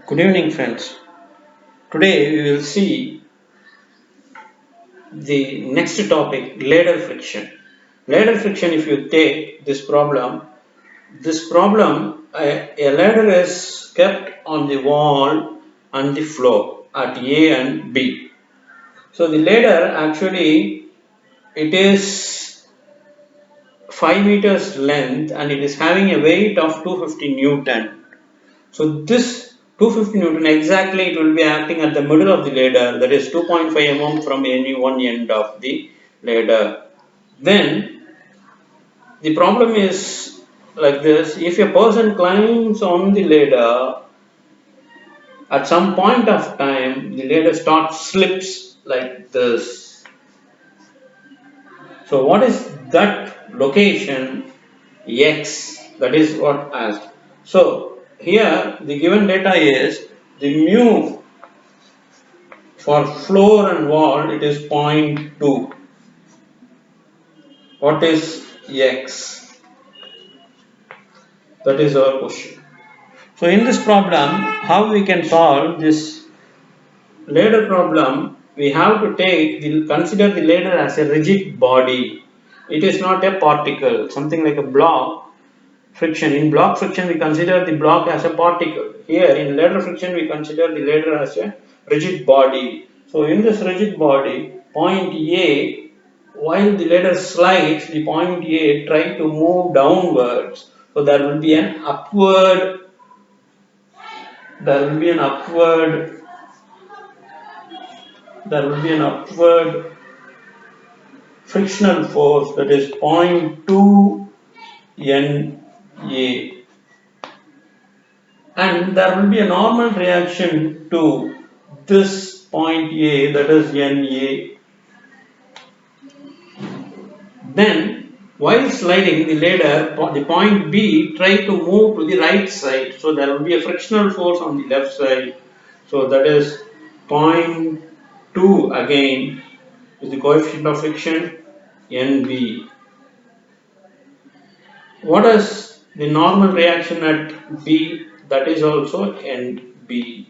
Good evening, friends. Today we will see the next topic, ladder friction. Ladder friction, if you take this problem, a ladder is kept on the wall and the floor at A and B. So the ladder actually it is 5 meters length and it is having a weight of 250 Newton. So this 250 Newton exactly it will be acting at the middle of the ladder, that is 2.5 mm from any one end of the ladder. Then the problem is like this: if a person climbs on the ladder, at some point of time the ladder starts slips like this. So what is that location? X, that is what asked. So here the given data is the mu for floor and wall it is 0.2. What is X? That is our question. So in this problem, how we can solve this ladder problem? We have to consider the ladder as a rigid body. It is not a particle, something like a block friction. In block friction, we consider the block as a particle. Here in ladder friction, we consider the ladder as a rigid body. So in this rigid body, point A, while the ladder slides, the point A try to move downwards. So there will be an upward, there will be an upward, there will be an upward frictional force, that is 0.2 NA, and there will be a normal reaction to this point A, that is NA. Then while sliding the ladder, the point B try to move to the right side, so there will be a frictional force on the left side, so that is point 2 again is the coefficient of friction NB. What is the normal reaction at B? That is also NB.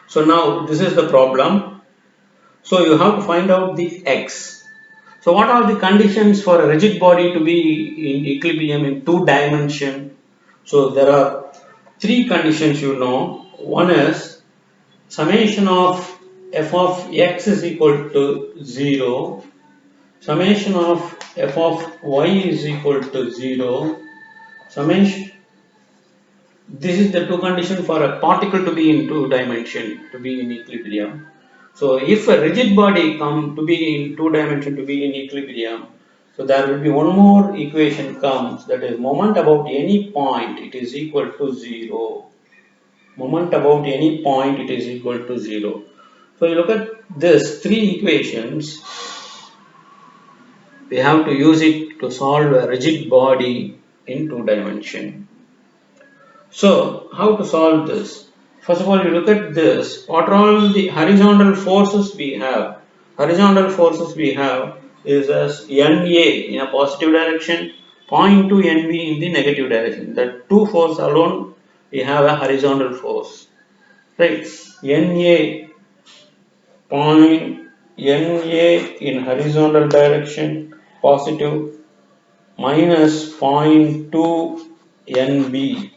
So now this is the problem. So you have to find out the X. So what are the conditions for a rigid body to be in equilibrium in two dimension? So there are three conditions you know. One is summation of f of x is equal to 0, summation of f of y is equal to 0, summation. This is the two conditions for a particle to be in two dimension, to be in equilibrium. So if a rigid body come to be in two dimension, to be in equilibrium, so there will be one more equation comes, that is moment about any point it is equal to 0. Moment about any point it is equal to 0. So you look at this three equations, we have to use it to solve a rigid body in two dimension. So, how to solve this? First of all, you look at this. What are all the horizontal forces we have? Horizontal forces we have is as NA in a positive direction, 0.2 NB in the negative direction. That two forces alone we have a horizontal force. Right? NA point NA in horizontal direction positive minus 0.2 NB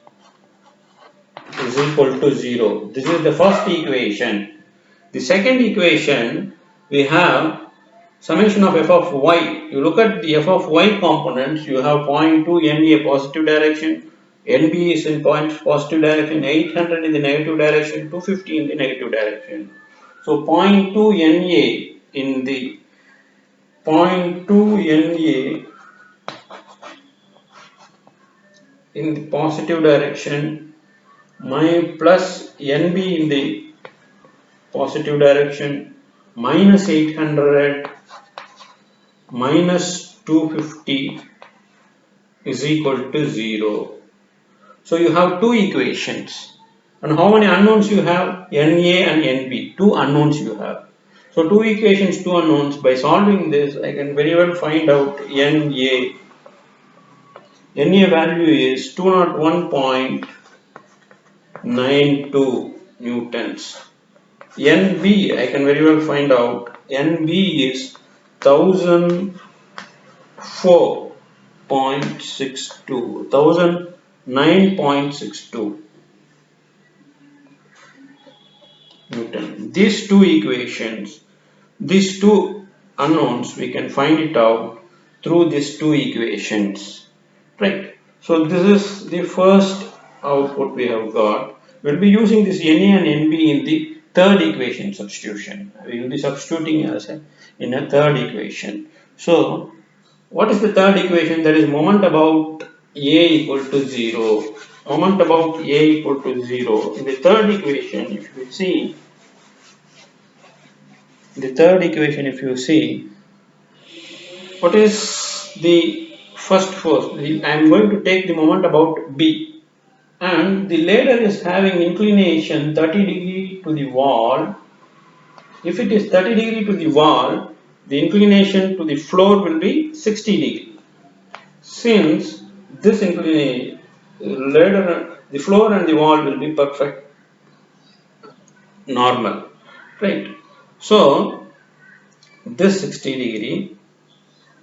is equal to 0. This is the first equation. The second equation, we have summation of f of y. You look at the f of y components, you have 0.2 NA positive direction, NB is in positive direction, 800 in the negative direction, 250 in the negative direction. So 0.2 NA in the 0.2 NA in the positive direction, my plus NB in the positive direction, minus 800 minus 250 is equal to 0. So you have two equations. And how many unknowns you have? NA and NB. Two unknowns you have. So two equations, two unknowns. By solving this, I can very well find out NA. NA value is 201.2 92 newtons. NB, I can very well find out, NB is 1004.62, 1009.62 Newton. These two equations, these two unknowns, we can find it out through these two equations, right? So this is the first output we have got. We'll be using this Na and Nb in the third equation substitution. We will be substituting in a third equation. So what is the third equation? That is moment about A equal to 0. Moment about A equal to 0. In the third equation, if you see, the third equation, if you see, what is the first force? I am going to take the moment about B, and the ladder is having inclination 30 degree to the wall. If it is 30 degree to the wall, the inclination to the floor will be 60 degree. Since this inclination, ladder, the floor and the wall will be perfect normal, right? So this 60 degree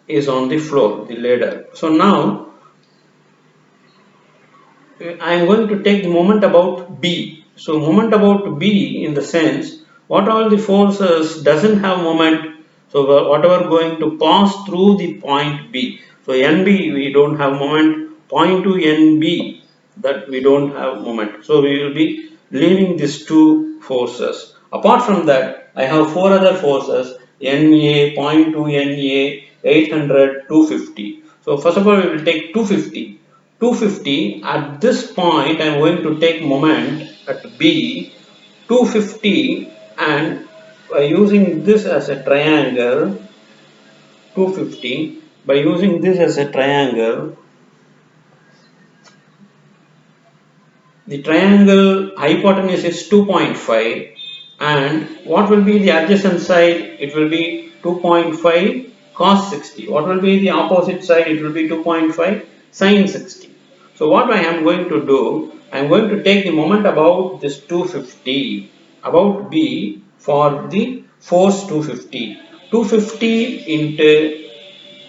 is on the floor, the ladder. So now I am going to take the moment about B. So moment about B in the sense what all the forces doesn't have moment. So whatever going to pass through the point B. So NB we don't have moment. Point to NB that we don't have moment. So we will be leaving these two forces. Apart from that, I have four other forces NA, point to NA, 800, 250. So first of all we will take 250. 250 at this point I am going to take moment at B 250, and by using this as a triangle 250, by using this as a triangle, the triangle hypotenuse is 2.5, and what will be the adjacent side? It will be 2.5 cos 60. What will be the opposite side? It will be 2.5 sin 60. So what I am going to do, I am going to take the moment about this 250, about B for the force 250. 250 into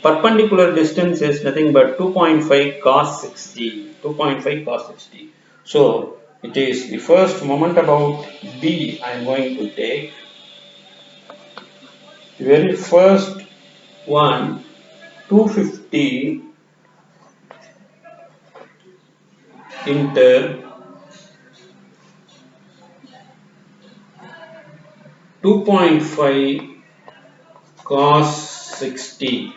perpendicular distance is nothing but 2.5 cos 60. 2.5 cos 60. So it is the first moment about B I am going to take. The very first one, 250 into 2.5 cos 60.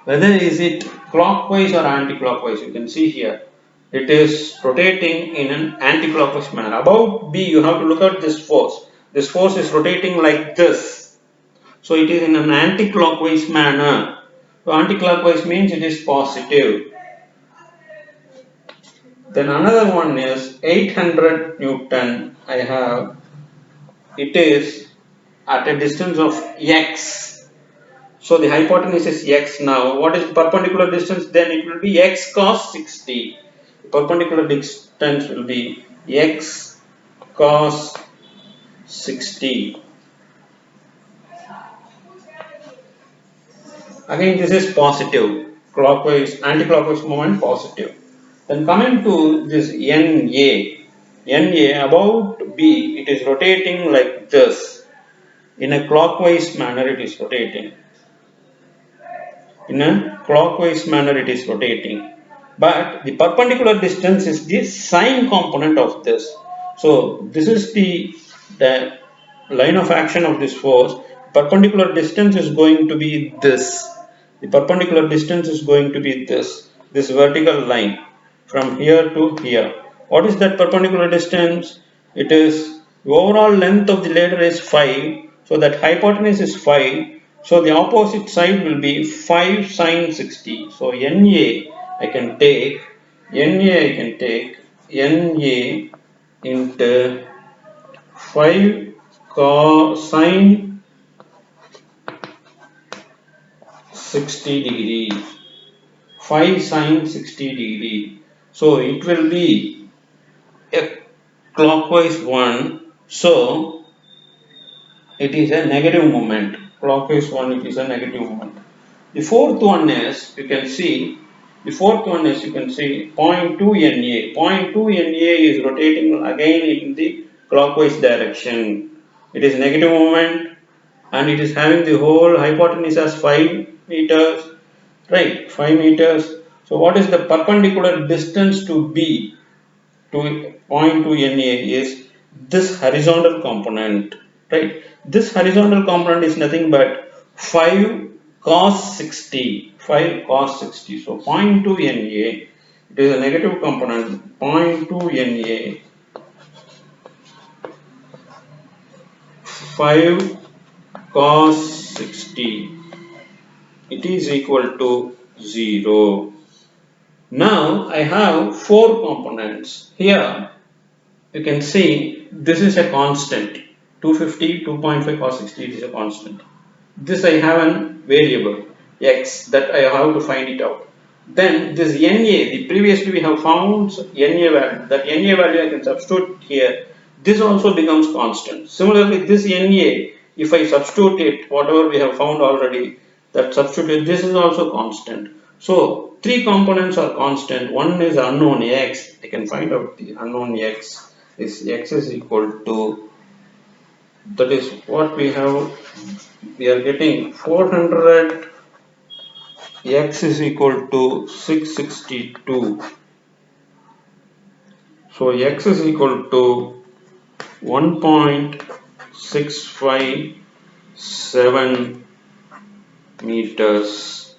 Whether is it clockwise or anti-clockwise, you can see here. It is rotating in an anti-clockwise manner. About B, you have to look at this force. This force is rotating like this. So it is in an anti-clockwise manner. So anti-clockwise means it is positive. Then another one is 800 Newton. I have, it is at a distance of x. So the hypotenuse is x now. What is perpendicular distance? Then it will be x cos 60. The perpendicular distance will be x cos 60. Again, this is positive. Clockwise, anti-clockwise moment positive. Then coming to this NA about B, it is rotating like this. In a clockwise manner, it is rotating. In a clockwise manner it is rotating, but the perpendicular distance is the sine component of this. So this is the line of action of this force. Perpendicular distance is going to be this. The perpendicular distance is going to be this vertical line from here to here. What is that perpendicular distance? It is the overall length of the ladder is 5, so that hypotenuse is 5. So the opposite side will be 5 sine 60. So NA I can take NA into 5 cos sine 60 degrees. 5 sine 60 degree. So it will be a clockwise one, so it is a negative moment. Clockwise one, it is a negative moment. The fourth one is, you can see, the fourth one is, you can see, point 2 NA. Point 2 NA is rotating again in the clockwise direction. It is negative moment and it is having the whole hypotenuse as 5 meters, right? 5 meters. So what is the perpendicular distance to B to point to NA is this horizontal component, right? This horizontal component is nothing but 5 cos 60, 5 cos 60. So point to NA, it is a negative component, point to NA, 5 cos 60, it is equal to 0. Now I have 4 components. Here you can see this is a constant, 250, 2.5 cos 60, it is a constant. This I have a variable x that I have to find it out. Then this NA, the previously we have found NA value, that NA value I can substitute here. This also becomes constant. Similarly, this NA, if I substitute it, whatever we have found already, that substitute, this is also constant. So, three components are constant. One is unknown x. I can find out the unknown x. Is x is equal to, that is what we have, we are getting 400, x is equal to 662. So x is equal to 1.657 meters.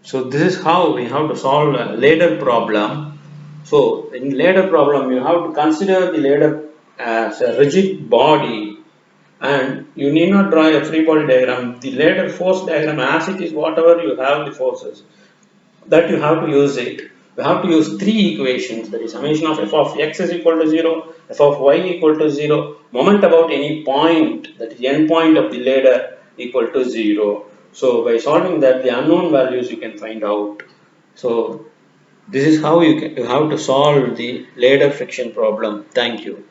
So this is how we have to solve a ladder problem. So in ladder problem you have to consider the ladder as a rigid body, and you need not draw a free body diagram. The ladder force diagram as it is, whatever you have the forces, that you have to use it. You have to use three equations, that is summation of f of x is equal to 0, f of y equal to 0, moment about any point, that is end point of the ladder equal to 0. So by solving that, the unknown values you can find out. So this is how you have to solve the ladder friction problem. Thank you.